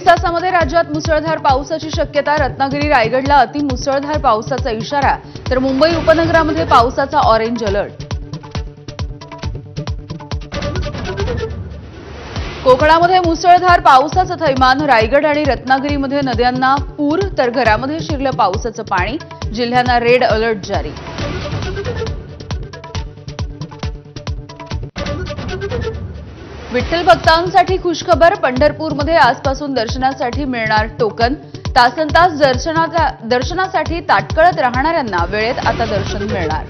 24 तासांमध्ये राज्यात मुसळधार पावसाची शक्यता। रत्नागिरी रायगडला अतिमुसळधार पावसाचा इशारा, तर मुंबई उपनगरामध्ये पावसाचा ऑरेंज अलर्ट। कोकणामध्ये मुसळधार पावसाचं थैमान। रायगड आणि रत्नागिरीमध्ये नद्यांना पूर, तर घरामध्ये शिरलं पावसाचं पाणी। जिल्ह्यांना रेड अलर्ट जारी। विठ्ठल भक्तांसाठी खुशखबर। पंढरपूरमध्ये आजपासून दर्शनासाठी मिळणार टोकन। तासनतास दर्शनासाठी ताटकळत राहणाऱ्यांना वेळेत आता दर्शन मिळणार।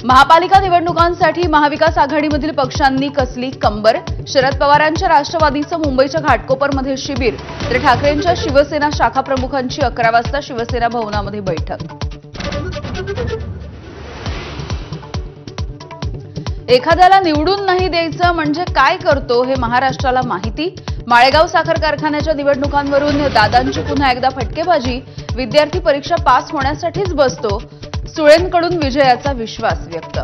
महापालिका निवडणुकांसाठी महाविकास आघाडीमधील पक्षांनी कसली कंबर। शरद पवारांच्या राष्ट्रवादीचं मुंबईच्या घाटकोपरमध्ये शिबिर, तर ठाकरेंच्या शिवसेना शाखा प्रमुखांची 11 वाजता शिवसेना भवनामध्ये बैठक। एखाद्याला निवडून नाही द्यायचं म्हणजे काय करतो हे महाराष्ट्राला माहिती। माळेगाव साखर कारखान्याच्या निवडणुकांवरून दादांची पुन्हा एकदा फटकेबाजी। विद्यार्थी परीक्षा पास होण्यासाठीच बसतो, सुळेंकडून विजयाचा विश्वास व्यक्त।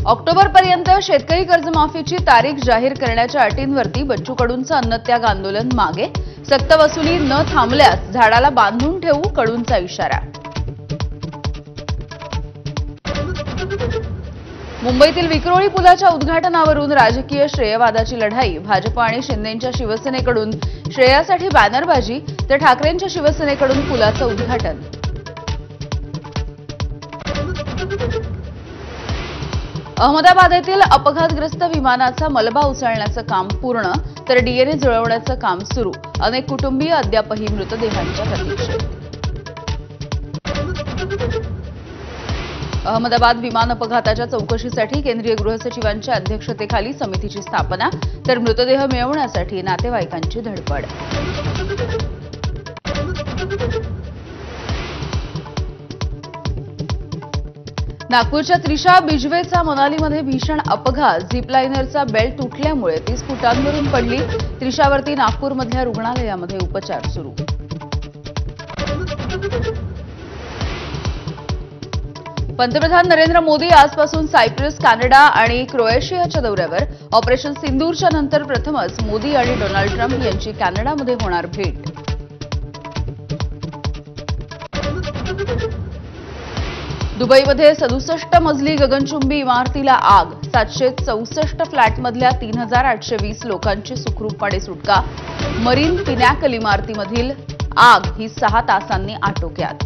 ऑक्टोबरपर्यंत शेतकरी कर्जमाफीची तारीख जाहीर करण्याच्या अटींवरती बच्चू कडूंचं अन्नत्याग आंदोलन मागे। सक्तवसुली न थांबल्यास झाडाला बांधून ठेवू, कडूंचा इशारा। मुंबईतील विक्रोळी पुलाच्या उद्घाटनावरून राजकीय श्रेयवादाची लढाई। भाजप आणि शिंदेंच्या शिवसेनेकडून श्रेयासाठी बॅनरबाजी, तर ठाकरेंच्या शिवसेनेकडून पुलाचं उद्घाटन। अहमदाबाद येथील अपघातग्रस्त विमानाचा मलबा उचलण्याचं काम पूर्ण, तर डीएनए जुळवण्याचं काम सुरू। अनेक कुटुंबीय अद्यापही मृतदेहांच्या प्रतीक्षेत। अहमदाबाद विमान अपघाताच्या चौकशीसाठी केंद्रीय गृहसचिवांच्या अध्यक्षतेखाली समितीची स्थापना, तर मृतदेह मिळवण्यासाठी नातेवाईकांची धडपड। नागपूरच्या त्रिशा बिजवेचा मनालीमध्ये भीषण अपघात। झिपलाइनरचा बेल्ट तुटल्यामुळे 30 फुटांवरून पडली। त्रिशावरती नागपूरमधल्या रुग्णालयामध्ये उपचार सुरू। पंतप्रधान नरेंद्र मोदी आजपासून सायप्रस, कॅनडा आणि क्रोएशियाच्या दौऱ्यावर। ऑपरेशन सिंदूरच्या नंतर प्रथमच मोदी आणि डोनाल्ड ट्रम्प यांची कॅनडामध्ये होणार भेट। दुबईमध्ये 67 मजली गगनचुंबी इमारतीला आग। 764 फ्लॅटमधल्या 3820 लोकांची सुखरूपपणे सुटका। मरीन पिनॅकल इमारतीमधील आग ही 6 तासांनी आटोक्यात।